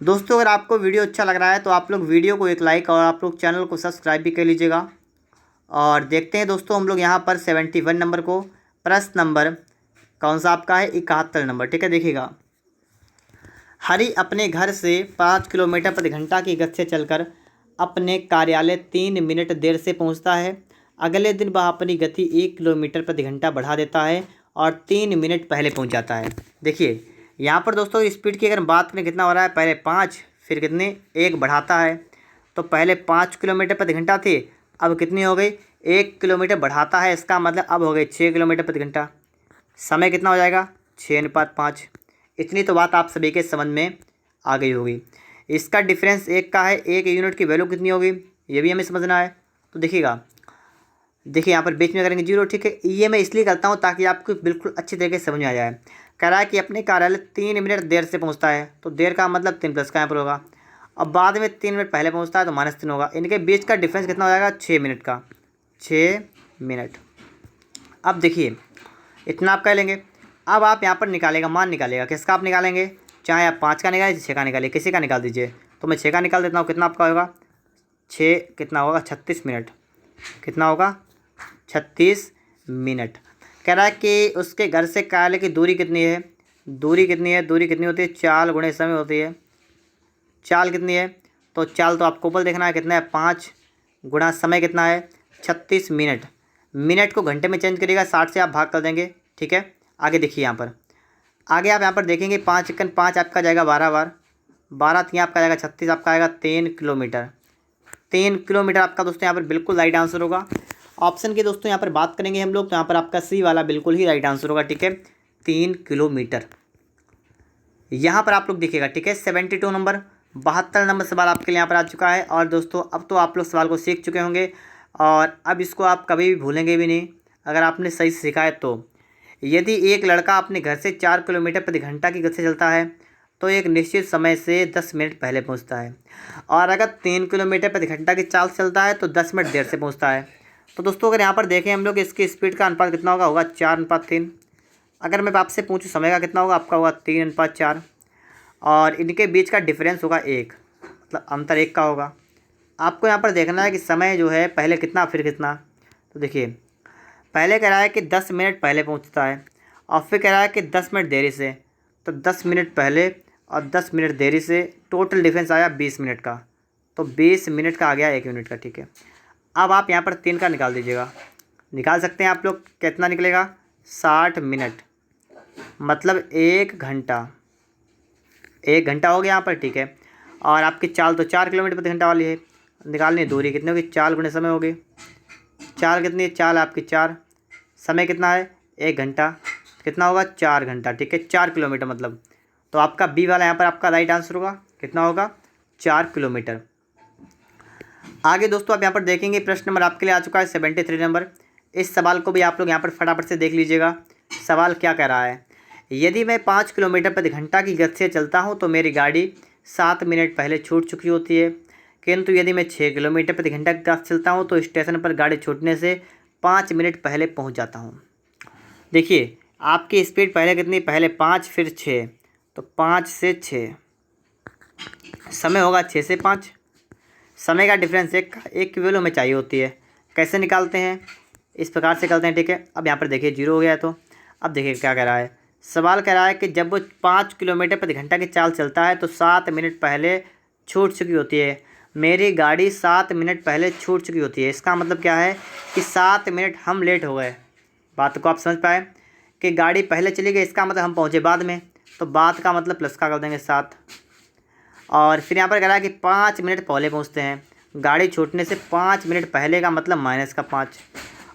दोस्तों अगर आपको वीडियो अच्छा लग रहा है तो आप लोग वीडियो को एक लाइक और आप लोग चैनल को सब्सक्राइब भी कर लीजिएगा। और देखते हैं दोस्तों हम लोग यहाँ पर 71 नंबर को, प्रश्न नंबर कौन सा आपका है 71 नंबर। ठीक है, देखिएगा, हरि अपने घर से 5 किलोमीटर प्रति घंटा की गति से चलकर अपने कार्यालय 3 मिनट देर से पहुंचता है। अगले दिन वह अपनी गति 1 किलोमीटर प्रति घंटा बढ़ा देता है और 3 मिनट पहले पहुंच जाता है। देखिए यहाँ पर दोस्तों स्पीड की अगर बात करें कितना हो रहा है, पहले 5 फिर कितने 1 बढ़ाता है। तो पहले 5 किलोमीटर प्रति घंटा थे, अब कितनी हो गई 1 किलोमीटर बढ़ाता है, इसका मतलब अब हो गई 6 किलोमीटर प्रति घंटा। समय कितना हो जाएगा 6:5। इतनी तो बात आप सभी के समझ में आ गई होगी। इसका डिफरेंस 1 का है, 1 यूनिट की वैल्यू कितनी होगी ये भी हमें समझना है। तो देखिएगा, देखिए यहाँ पर बीच में करेंगे 0। ठीक है, ये मैं इसलिए करता हूँ ताकि आपको बिल्कुल अच्छी तरीके से समझ में आ जाए। कह रहा है कि अपने कार्यालय 3 मिनट देर से पहुँचता है, तो देर का मतलब 3 प्लस का यहाँ पर होगा। अब बाद में 3 मिनट पहले पहुँचता है तो -3 होगा। इनके बीच का डिफरेंस कितना हो जाएगा 6 मिनट का, 6 मिनट। अब देखिए इतना आप कह लेंगे। अब आप यहाँ पर निकालेगा, मान निकालेगा, किसका आप निकालेंगे, चाहे आप 5 का निकालें 6 का निकालिए, किसी का निकाल दीजिए। तो मैं 6 का निकाल देता हूँ, कितना आपका होगा 6 कितना होगा 36 मिनट। कितना होगा 36 मिनट। कह रहा है कि उसके घर से कार्यालय की दूरी कितनी है, दूरी कितनी है, दूरी कितनी होती है, चाल गुणे समय होती है। चाल कितनी है, तो चाल तो आपको ऊपर देखना है कितना है 5 गुणा समय कितना है 36 मिनट। मिनट को घंटे में चेंज करिएगा, 60 से आप भाग कर देंगे। ठीक है, आगे देखिए यहाँ पर, आगे आप यहाँ पर देखेंगे 5 एकन 5 आपका जाएगा 12 बार, 12 3 आपका जाएगा 36, आपका आएगा 3 किलोमीटर। 3 किलोमीटर आपका दोस्तों यहाँ पर बिल्कुल राइट आंसर होगा। ऑप्शन की दोस्तों यहाँ पर बात करेंगे हम लोग, तो यहाँ पर आपका सी वाला बिल्कुल ही राइट आंसर होगा। ठीक है, 3 किलोमीटर। यहाँ पर आप लोग देखिएगा। ठीक है, 72 नंबर 72 नंबर सवाल आपके लिए यहाँ पर आ चुका है। और दोस्तों अब तो आप लोग सवाल को सीख चुके होंगे और अब इसको आप कभी भी भूलेंगे भी नहीं अगर आपने सही से सीखा है। तो यदि एक लड़का अपने घर से 4 किलोमीटर प्रति घंटा की गति से चलता है तो एक निश्चित समय से 10 मिनट पहले पहुंचता है, और अगर 3 किलोमीटर प्रति घंटा की चाल से चलता है तो 10 मिनट देर से पहुंचता है। तो दोस्तों अगर यहाँ पर देखें हम लोग, इसकी स्पीड का अनुपात कितना होगा 4:3। अगर मैं आपसे पूछूं समय का कितना होगा, आपका होगा 3:4। और इनके बीच का डिफरेंस होगा 1, मतलब अंतर 1 का होगा। आपको यहाँ पर देखना है कि समय जो है पहले कितना फिर कितना। तो देखिए पहले कह रहा है कि 10 मिनट पहले पहुँचता है और फिर कह रहा है कि 10 मिनट देरी से। तो 10 मिनट पहले और 10 मिनट देरी से टोटल डिफरेंस आया 20 मिनट का, तो 20 मिनट का आ गया 1 यूनिट का। ठीक है, अब आप यहाँ पर 3 का निकाल दीजिएगा, निकाल सकते हैं आप लोग। कितना निकलेगा 60 मिनट, मतलब 1 घंटा। 1 घंटा हो गया यहाँ पर। ठीक है, और आपकी चाल तो 4 किलोमीटर प्रति घंटा वाली है, निकालनी है दूरी कितनी होगी, चाल गुणे समय होगी। चाल कितनी है, चाल आपकी 4, समय कितना है 1 घंटा, कितना होगा 4 घंटा। ठीक है, 4 किलोमीटर मतलब, तो आपका बी वाला यहाँ पर आपका राइट आंसर होगा। कितना होगा 4 किलोमीटर। आगे दोस्तों आप यहाँ पर देखेंगे प्रश्न नंबर आपके लिए आ चुका है 73 नंबर। इस सवाल को भी आप लोग यहाँ पर फटाफट से देख लीजिएगा। सवाल क्या कह रहा है, यदि मैं 5 किलोमीटर प्रति घंटा की गति से चलता हूँ तो मेरी गाड़ी 7 मिनट पहले छूट चुकी होती है, किंतु यदि मैं 6 किलोमीटर प्रति घंटा की गति से चलता हूँ तो स्टेशन पर गाड़ी छूटने से 5 मिनट पहले पहुँच जाता हूँ। देखिए आपकी स्पीड पहले कितनी, पहले 5 फिर 6, तो 5 से 6, समय होगा 6 से 5। समय का डिफरेंस एक की वैल्यू हमें चाहिए होती है। कैसे निकालते हैं, इस प्रकार से करते हैं, ठीक है। अब यहाँ पर देखिए 0 हो गया है, तो अब देखिए क्या कह रहा है। सवाल कह रहा है कि जब वो 5 किलोमीटर प्रति घंटा की चाल चलता है तो 7 मिनट पहले छूट चुकी होती है। मेरी गाड़ी 7 मिनट पहले छूट चुकी होती है। इसका मतलब क्या है कि 7 मिनट हम लेट हो गए। बात को आप समझ पाए कि गाड़ी पहले चली गई, इसका मतलब हम पहुँचे बाद में, तो बाद का मतलब प्लस का कर देंगे 7। और फिर यहाँ पर कह रहा है कि 5 मिनट पहले पहुँचते हैं, गाड़ी छूटने से 5 मिनट पहले का मतलब माइनस का 5।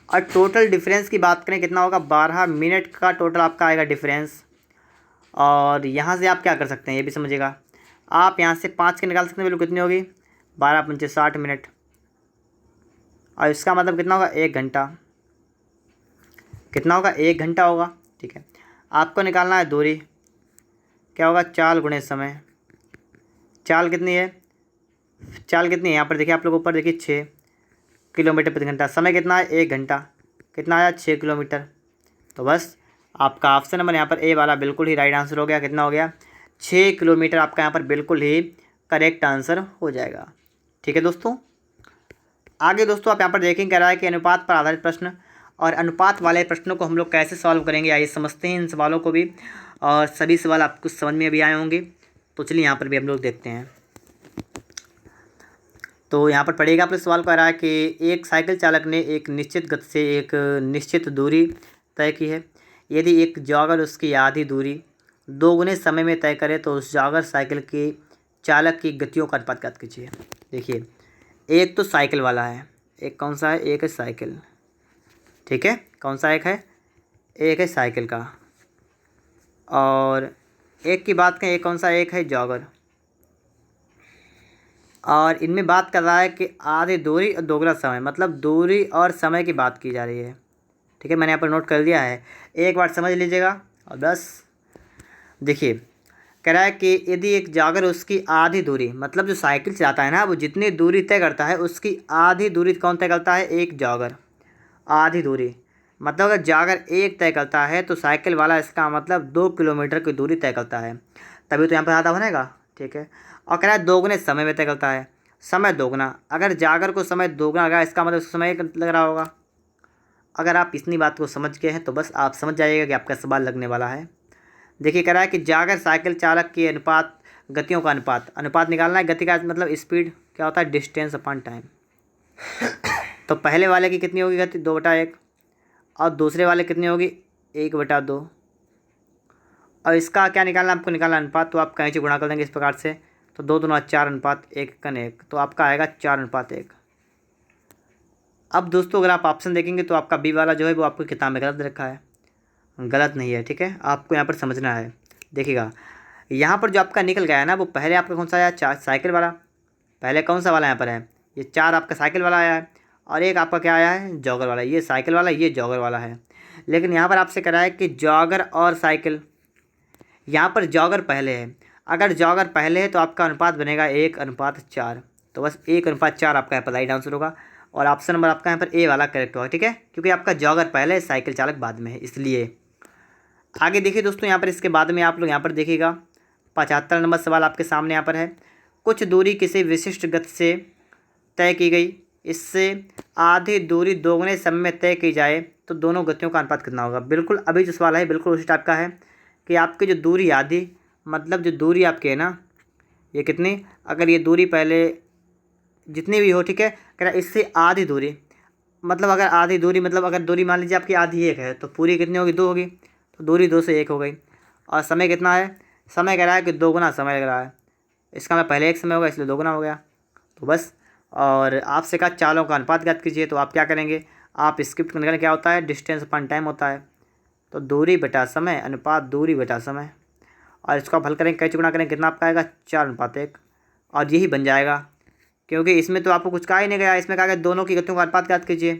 और टोटल डिफरेंस की बात करें कितना होगा, 12 मिनट का टोटल आपका आएगा डिफरेंस। और यहाँ से आप क्या कर सकते हैं ये भी समझिएगा। आप यहाँ से 5 के निकाल सकते हैं, वैल्यू कितनी होगी, 12 पंचे 60 मिनट। और इसका मतलब कितना होगा, 1 घंटा। कितना होगा, 1 घंटा होगा, ठीक है। आपको निकालना है दूरी, क्या होगा, चाल गुणे समय। चाल कितनी है, यहाँ पर देखिए आप लोग ऊपर देखिए 6 किलोमीटर प्रति घंटा। समय कितना है, 1 घंटा। कितना आया, 6 किलोमीटर। तो बस आपका ऑप्शन नंबर यहाँ पर ए वाला बिल्कुल ही राइट आंसर हो गया। कितना हो गया, 6 किलोमीटर आपका यहाँ पर बिल्कुल ही करेक्ट आंसर हो जाएगा, ठीक है दोस्तों। आगे दोस्तों आप यहाँ पर देखेंगे, कह रहा है कि अनुपात पर आधारित प्रश्न, और अनुपात वाले प्रश्नों को हम लोग कैसे सॉल्व करेंगे, आइए समझते हैं इन सवालों को भी। और सभी सवाल आपको समझ में भी आए होंगे, तो चलिए यहाँ पर भी हम लोग देखते हैं। तो यहाँ पर पढ़िएगा, अपने सवाल को आ रहा है कि एक साइकिल चालक ने एक निश्चित गति से एक निश्चित दूरी तय की है। यदि एक जॉगर उसकी आधी दूरी 2 गुने समय में तय करे तो उस जॉगर साइकिल की चालक की गतियों का अनुपात ज्ञात कीजिए। देखिए एक तो साइकिल वाला है, एक कौन सा है, एक है साइकिल, ठीक है। कौन सा एक है साइकिल का। और एक की बात करें, एक कौन सा, एक है जॉगर। और इनमें बात कर रहा है कि आधी दूरी और दोगुना समय, मतलब दूरी और समय की बात की जा रही है, ठीक है। मैंने यहाँ पर नोट कर दिया है, एक बार समझ लीजिएगा। और बस देखिए कह रहा है कि यदि एक जॉगर उसकी आधी दूरी, मतलब जो साइकिल चलाता है ना, वो जितनी दूरी तय करता है उसकी आधी दूरी कौन तय करता है, एक जॉगर। आधी दूरी मतलब अगर जॉगर 1 तय करता है तो साइकिल वाला इसका मतलब 2 किलोमीटर की दूरी तय करता है, तभी तो यहाँ पर आधा बनेगा, ठीक है। और कह रहा है दोगुने समय में तय करता है, समय दोगुना। अगर जागर को समय दोगुना लगा, इसका मतलब समय लग रहा होगा। अगर आप इतनी बात को समझ गए हैं तो बस आप समझ जाइएगा कि आपका सवाल लगने वाला है। देखिए कह रहा है कि जागर साइकिल चालक की अनुपात, गतियों का अनुपात निकालना है। गति का मतलब स्पीड क्या होता है, डिस्टेंस अपॉन टाइम। तो पहले वाले की कितनी होगी गति, 2/1, और दूसरे वाले कितनी होगी, 1/2। और इसका क्या निकालना, आपको निकालना अनुपात, तो आप कहीं से गुणा कर देंगे इस प्रकार से, तो 2 दूना 4 अनुपात 1/1, तो आपका आएगा 4/1। अब दोस्तों अगर आप ऑप्शन देखेंगे तो आपका बी वाला जो है वो आपको किताब में गलत रखा है, गलत नहीं है, ठीक है। आपको यहाँ पर समझना है। देखिएगा यहाँ पर जो आपका निकल गया है ना, वो पहले आपका कौन सा आया, 4 साइकिल वाला। पहले कौन सा वाला यहाँ पर है, ये 4 आपका साइकिल वाला आया है, और एक आपका क्या आया है, जॉगर वाला। ये साइकिल वाला, ये जॉगर वाला है। लेकिन यहाँ पर आपसे करा है कि जॉगर और साइकिल, यहाँ पर जॉगर पहले है। अगर जॉगर पहले है तो आपका अनुपात बनेगा 1/4, तो बस 1/4 आपका यहाँ पर राइट आंसर होगा। और ऑप्शन नंबर आपका यहाँ पर ए वाला करेक्ट होगा, ठीक है, क्योंकि आपका जॉगर पहले है, साइकिल चालक बाद में है, इसलिए। आगे देखिए दोस्तों, यहाँ पर इसके बाद में आप लोग यहाँ पर देखिएगा 75 नंबर सवाल आपके सामने यहाँ पर है। कुछ दूरी किसी विशिष्ट गति से तय की गई, इससे आधी दूरी दोगुने समय में तय की जाए तो दोनों गतियों का अनुपात कितना होगा। बिल्कुल अभी जो सवाल है बिल्कुल उसी टाइप का है कि आपकी जो दूरी आधी, मतलब जो दूरी आपकी है ना, ये कितनी, अगर ये दूरी पहले जितनी भी हो, ठीक है, कह रहा इससे आधी दूरी, मतलब अगर आधी दूरी मतलब अगर दूरी मान लीजिए आपकी आधी 1 है तो पूरी कितनी होगी, 2 होगी, तो दूरी 2 से 1 हो गई। और समय कितना है, समय कह रहा है कि दोगुना समय लग रहा है, इसका मैं पहले 1 समय होगा इसलिए दोगुना हो गया, तो बस। और आपसे कहा चालों का अनुपात ज्ञात कीजिए, तो आप क्या करेंगे, आप स्क्रिप्ट को निकालें, क्या होता है, डिस्टेंस अपॉन टाइम होता है, तो दूरी बटा समय अनुपात दूरी बटा समय। और इसको आप हल करेंगे, कैसे गुणा करेंगे, कितना आपका आएगा, 4/1। और यही बन जाएगा, क्योंकि इसमें तो आपको कुछ कहा ही नहीं गया, इसमें कहा गया दोनों की गतियों का अनुपात ज्ञात कीजिए,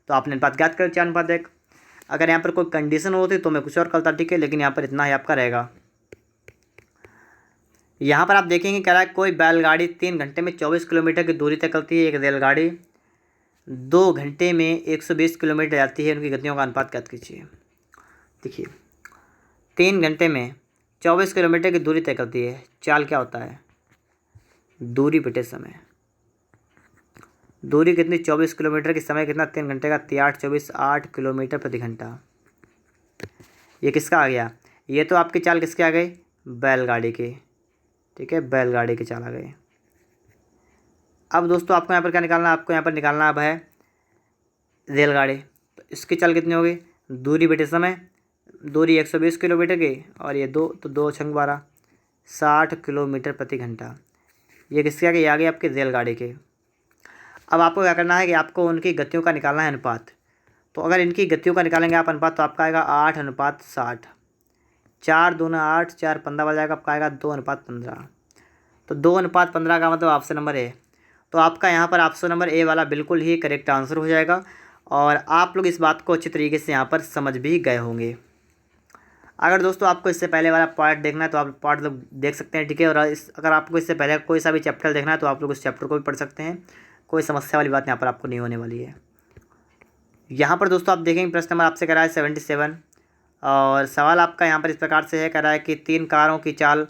तो आपने अनुपात ज्ञात कर 4/1। अगर यहाँ पर कोई कंडीशन होती तो मैं कुछ और करता, ठीक है, लेकिन यहाँ पर इतना ही आपका रहेगा। यहाँ पर आप देखेंगे कह रहा है कोई बैलगाड़ी 3 घंटे में 24 किलोमीटर की दूरी तय करती है, एक रेलगाड़ी 2 घंटे में 120 किलोमीटर जाती है, उनकी गतियों का अनुपात ज्ञात कीजिए। देखिए 3 घंटे में 24 किलोमीटर की दूरी तय करती है, चाल क्या होता है, दूरी बटे समय। दूरी कितनी, 24 किलोमीटर की, समय कितना 3 घंटे का, 8 किलोमीटर प्रति घंटा। ये किसका आ गया, ये तो आपकी चाल किसकी आ गई, बैलगाड़ी की, ठीक है, बैलगाड़ी की चाल आ गई। अब दोस्तों आपको यहाँ पर क्या निकालना है, आपको यहाँ पर निकालना अब है रेलगाड़ी। तो इसकी चाल कितनी होगी, दूरी बटे समय, दूरी 120 किलोमीटर की और ये 2, तो 2 छंग 12, 60 किलोमीटर प्रति घंटा। ये किसके आ गई, आ गई आपकी रेलगाड़ी के। अब आपको क्या करना है कि आपको उनकी गतियों का निकालना है अनुपात। तो अगर इनकी गतियों का निकालेंगे आप अनुपात, तो आपका आएगा 8:60, 4 दूना 8, 4 15 बन जाएगा, आपका आएगा 2:15। तो 2:15 का मतलब ऑप्शन नंबर ए। तो आपका यहाँ पर ऑप्शन नंबर ए वाला बिल्कुल ही करेक्ट आंसर हो जाएगा और आप लोग इस बात को अच्छी तरीके से यहाँ पर समझ भी गए होंगे। अगर दोस्तों आपको इससे पहले वाला पार्ट देखना है तो आप पार्ट लोग देख सकते हैं, ठीक है। और अगर आपको इससे पहले कोई सा भी चैप्टर देखना है तो आप लोग उस चैप्टर को भी पढ़ सकते हैं, कोई समस्या वाली बात यहाँ पर आपको नहीं होने वाली है। यहाँ पर दोस्तों आप देखेंगे प्रश्न नंबर आपसे कह रहा है 77 और सवाल आपका यहाँ पर इस प्रकार से है, कह रहा है कि 3 कारों की चाल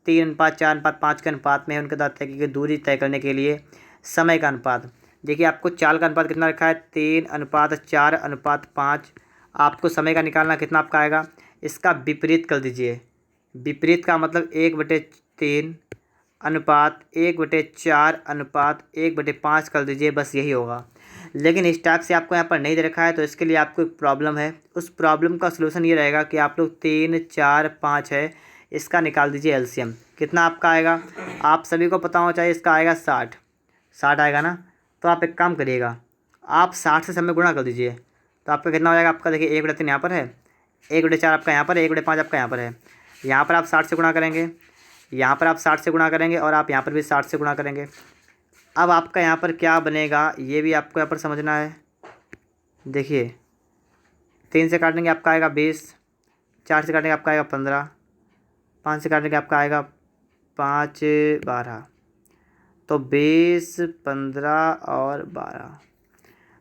3:4:5 के अनुपात में है, उनके द्वारा तय की गई दूरी तय करने के लिए समय का अनुपात। देखिए आपको चाल का अनुपात कितना रखा है, 3:4:5। आपको समय का निकालना कितना आपका आएगा, इसका विपरीत कर दीजिए। विपरीत का मतलब 1/3 अनुपात 1/4 अनुपात 1/5 कर दीजिए, बस यही होगा। लेकिन इस टाइप से आपको यहाँ पर नहीं दे रखा है तो इसके लिए आपको एक प्रॉब्लम है। उस प्रॉब्लम का सलूशन ये रहेगा कि आप लोग 3 4 5 है, इसका निकाल दीजिए एलसीएम। कितना आपका आएगा, आप सभी को पता होना चाहिए, इसका आएगा 60 आएगा ना। तो आप एक काम करिएगा, आप 60 से समय गुणा कर दीजिए, तो आपका कितना हो जाएगा, आपका देखिए 1/3 यहाँ पर है, 1/4 आपका यहाँ पर है, 1/5 आपका यहाँ पर है। यहाँ पर आप 60 से गुणा करेंगे, यहाँ पर आप 60 से गुणा करेंगे और आप यहाँ पर भी 60 से गुणा करेंगे। अब आपका यहाँ पर क्या बनेगा ये भी आपको यहाँ पर समझना है। देखिए 3 से काटेंगे आपका आएगा 20, 4 से काटेंगे आपका आएगा 15, 5 से काटेंगे आपका आएगा 5 12, तो 20 15 और 12,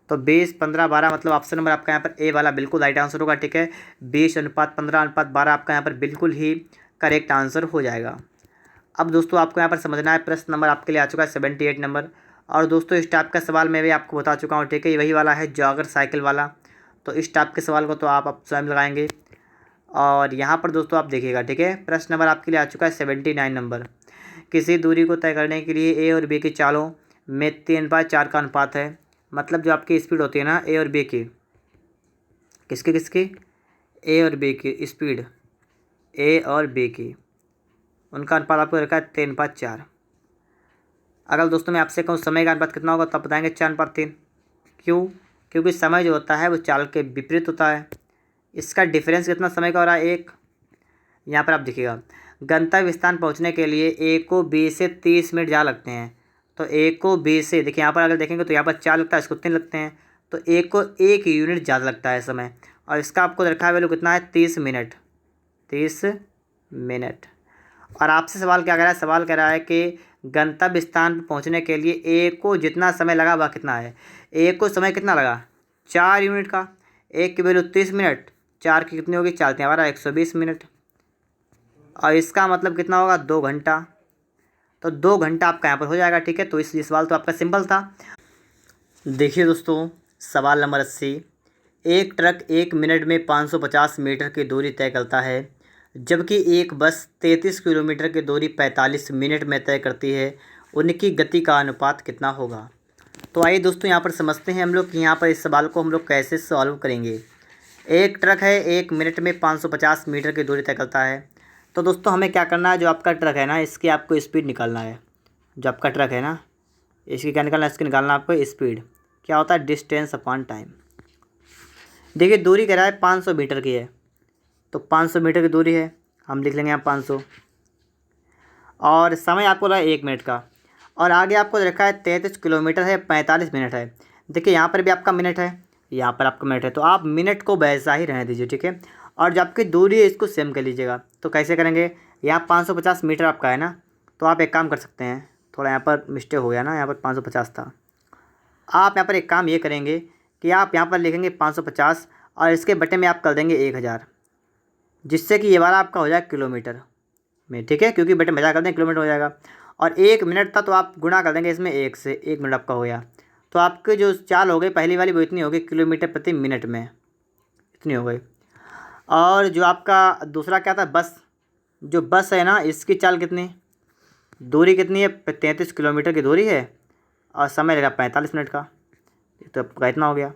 तो 20 15 12 मतलब ऑप्शन नंबर आपका यहाँ पर ए वाला बिल्कुल राइट आंसर होगा, ठीक है। 20:15:12 आपका यहाँ पर बिल्कुल ही करेक्ट आंसर हो जाएगा। अब दोस्तों आपको यहाँ पर समझना है, प्रश्न नंबर आपके लिए आ चुका है 78 नंबर। और दोस्तों इस टाइप का सवाल मैं भी आपको बता चुका हूँ, ठीक है, वही वाला है जॉगर साइकिल वाला। तो इस टाइप के सवाल को तो आप स्वयं लगाएंगे। और यहाँ पर दोस्तों आप देखिएगा, ठीक है, प्रश्न नंबर आपके लिए आ चुका है 79 नंबर। किसी दूरी को तय करने के लिए ए और बी की चालों में 3:4 का अनुपात है। मतलब जो आपकी स्पीड होती है ना ए और बी की, किसकी किसकी, ए और बी की स्पीड, ए और बी की, उनका अनुपात आपको रखा है 3:4। अगर दोस्तों मैं आपसे कहूँ समय का अनुपात कितना होगा तो आप बताएंगे 4:3। क्यों, क्योंकि समय जो होता है वो चाल के विपरीत होता है। इसका डिफरेंस कितना समय का हो रहा है, 1। यहाँ पर आप देखिएगा गंतव्य स्थान पहुँचने के लिए ए को 20 से 30 मिनट ज़्यादा लगते हैं। तो ए को 20 से, देखिए यहाँ पर अगर देखेंगे तो यहाँ पर 4 लगता है, इसको 3 लगते हैं, तो ए को 1 यूनिट ज़्यादा लगता है समय। और इसका आपको रखा है वैल्यू कितना है, 30 मिनट, 30 मिनट। और आपसे सवाल क्या कह रहा है, सवाल कह रहा है कि गंतव्य स्थान पर पहुंचने के लिए ए को जितना समय लगा वह कितना है। ए को समय कितना लगा, 4 यूनिट का, एक की वैल्यू 30 मिनट, 4 की कितनी होगी, 4 हमारा 120 मिनट। और इसका मतलब कितना होगा, 2 घंटा। तो 2 घंटा आपका यहाँ पर हो जाएगा, ठीक है। तो इस सवाल तो आपका सिंपल था। देखिए दोस्तों सवाल नंबर 80, एक ट्रक 1 मिनट में 550 मीटर की दूरी तय करता है, जबकि एक बस 33 किलोमीटर की दूरी 45 मिनट में तय करती है, उनकी गति का अनुपात कितना होगा। तो आइए दोस्तों यहाँ पर समझते हैं हम लोग कि यहाँ पर इस सवाल को हम लोग कैसे सॉल्व करेंगे। एक ट्रक है 1 मिनट में 550 मीटर की दूरी तय करता है। तो दोस्तों हमें क्या करना है, जो आपका ट्रक है ना इसकी आपको स्पीड निकालना है। जो आपका ट्रक है ना इसकी क्या निकालना है, इसकी निकालना है आपको स्पीड। क्या होता है, डिस्टेंस अपॉन टाइम। देखिए दूरी कह रहा है 500 मीटर की है, तो 500 मीटर की दूरी है, हम लिख लेंगे यहाँ 500। और समय आपको लगा 1 मिनट का, और आगे आपको रखा है 33 किलोमीटर है, 45 मिनट है। देखिए यहाँ पर भी आपका मिनट है, यहाँ पर आपका मिनट है, तो आप मिनट को वैसा ही रहने दीजिए, ठीक है। और जो आपकी दूरी है इसको सेम कर लीजिएगा। तो कैसे करेंगे, यहाँ 550 मीटर आपका है ना, तो आप एक काम कर सकते हैं, थोड़ा यहाँ पर मिस्टेक हो गया ना, यहाँ पर 550 था। आप यहाँ पर एक काम ये करेंगे कि आप यहाँ पर लिखेंगे 550 और इसके बटे में आप कर देंगे 1000, जिससे कि ये वाला आपका हो जाएगा किलोमीटर में, ठीक है, क्योंकि बटे में कर देंगे किलोमीटर हो जाएगा। और 1 मिनट था तो आप गुणा कर देंगे इसमें 1 से, 1 मिनट आपका हो गया। तो आपके जो चाल हो गई पहली वाली वो इतनी होगी किलोमीटर प्रति मिनट में, इतनी हो गई। और जो आपका दूसरा क्या था, बस, जो बस है ना इसकी चाल कितनी, दूरी कितनी है, 33 किलोमीटर की दूरी है और समय लगा 45 मिनट का, तो आपका इतना हो गया।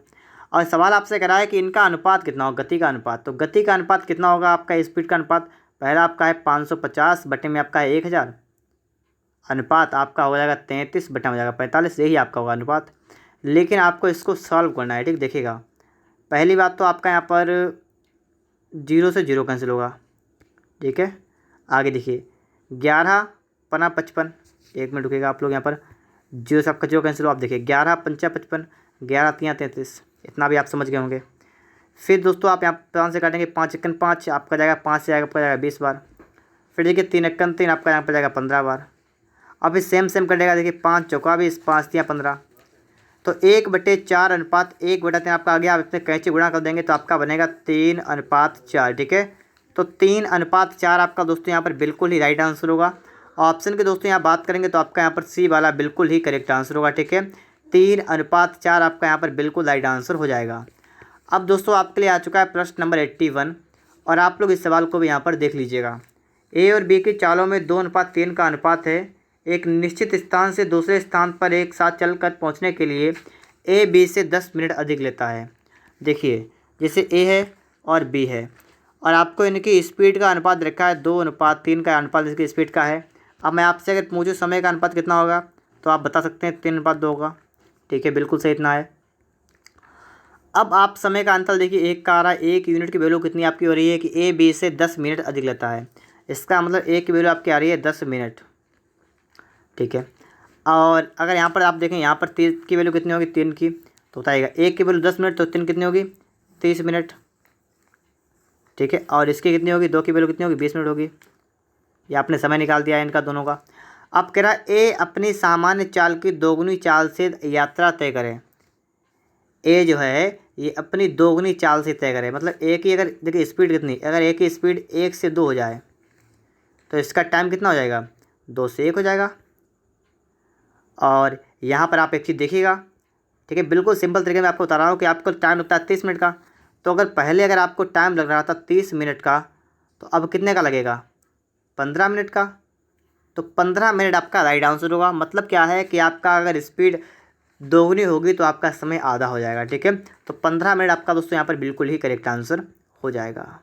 और सवाल आपसे करा है कि इनका अनुपात कितना होगा, गति का अनुपात। तो गति का अनुपात कितना होगा आपका, स्पीड का अनुपात पहला आपका है 550 बटे में आपका है 1000, अनुपात आपका हो जाएगा 33 बटा हो जाएगा 45, यही आपका होगा अनुपात। लेकिन आपको इसको सॉल्व करना है, ठीक, देखिएगा। पहली बात तो आपका यहाँ पर 0 से 0 कैंसिल होगा, ठीक है। आगे देखिए 11 पना 55, 1 मिनट रुकेगा आप लोग, यहाँ पर 0 से आपका 0 कैंसिल हो। आप देखिए 11 पंचा 55, 11 तियाँ 33, इतना भी आप समझ गए होंगे। फिर दोस्तों आप यहाँ 5 से काटेंगे, 5 एकन 5 आपका जाएगा, 5 से आएगा आपका जाएगा 20 बार। फिर देखिए 3 एकन 3 आपका यहाँ पर जाएगा 15 बार। अब इस सेम कटेगा, देखिए 5 चौका 20, 5 तियाँ 15, तो 1/4 अनुपात 1/3 आपका आ गया। आप इसमें कैंची गुणा कर देंगे तो आपका बनेगा 3:4, ठीक है। तो 3:4 आपका दोस्तों यहाँ पर बिल्कुल ही राइट आंसर होगा। ऑप्शन के दोस्तों यहाँ बात करेंगे तो आपका यहाँ पर सी वाला बिल्कुल ही करेक्ट आंसर होगा, ठीक है। 3:4 आपका यहाँ पर बिल्कुल राइट आंसर हो जाएगा। अब दोस्तों आपके लिए आ चुका है प्रश्न नंबर 81 और आप लोग इस सवाल को भी यहाँ पर देख लीजिएगा। ए और बी की चालों में 2:3 का अनुपात है। एक निश्चित स्थान से दूसरे स्थान पर एक साथ चलकर पहुँचने के लिए ए बी से 10 मिनट अधिक लेता है। देखिए जैसे ए है और बी है और आपको इनकी स्पीड का अनुपात रखा है 2:3 का अनुपात इसकी स्पीड का है। अब मैं आपसे अगर पूछूं समय का अनुपात कितना होगा तो आप बता सकते हैं 3:2 होगा, ठीक है, बिल्कुल सही इतना है। अब आप समय का अंतर देखिए, एक का आ रहा है, एक यूनिट की वैल्यू कितनी आपकी हो रही है कि ए बी से 10 मिनट अधिक लेता है। इसका मतलब एक की वैल्यू आपकी आ रही है 10 मिनट, ठीक है। और अगर यहाँ पर आप देखें, यहाँ पर 3 की वैल्यू कितनी होगी, 3 की, तो बताइएगा एक की वैल्यू 10 मिनट, तो 3 कितनी होगी 30 मिनट, ठीक है। और इसकी कितनी होगी, 2 की वैल्यू कितनी होगी 20 मिनट होगी। ये आपने समय निकाल दिया है इनका दोनों का। अब कह रहा है ए अपनी सामान्य चाल की दोगुनी चाल से यात्रा तय करें। ए जो है ये अपनी दोगुनी चाल से तय करें, मतलब ए की अगर देखिए स्पीड कितनी, अगर ए की स्पीड 1 से 2 हो जाए तो इसका टाइम कितना हो जाएगा, 2 से 1 हो जाएगा। और यहाँ पर आप एक चीज़ देखिएगा, ठीक है, बिल्कुल सिंपल तरीके में आपको बता रहा हूँ कि आपको टाइम लगता है 30 मिनट का। तो अगर पहले अगर आपको टाइम लग रहा था 30 मिनट का, तो अब कितने का लगेगा, 15 मिनट का। तो 15 मिनट आपका राइट आंसर होगा। मतलब क्या है कि आपका अगर स्पीड दोगुनी होगी तो आपका समय आधा हो जाएगा, ठीक है। तो 15 मिनट आपका दोस्तों यहाँ पर बिल्कुल ही करेक्ट आंसर हो जाएगा।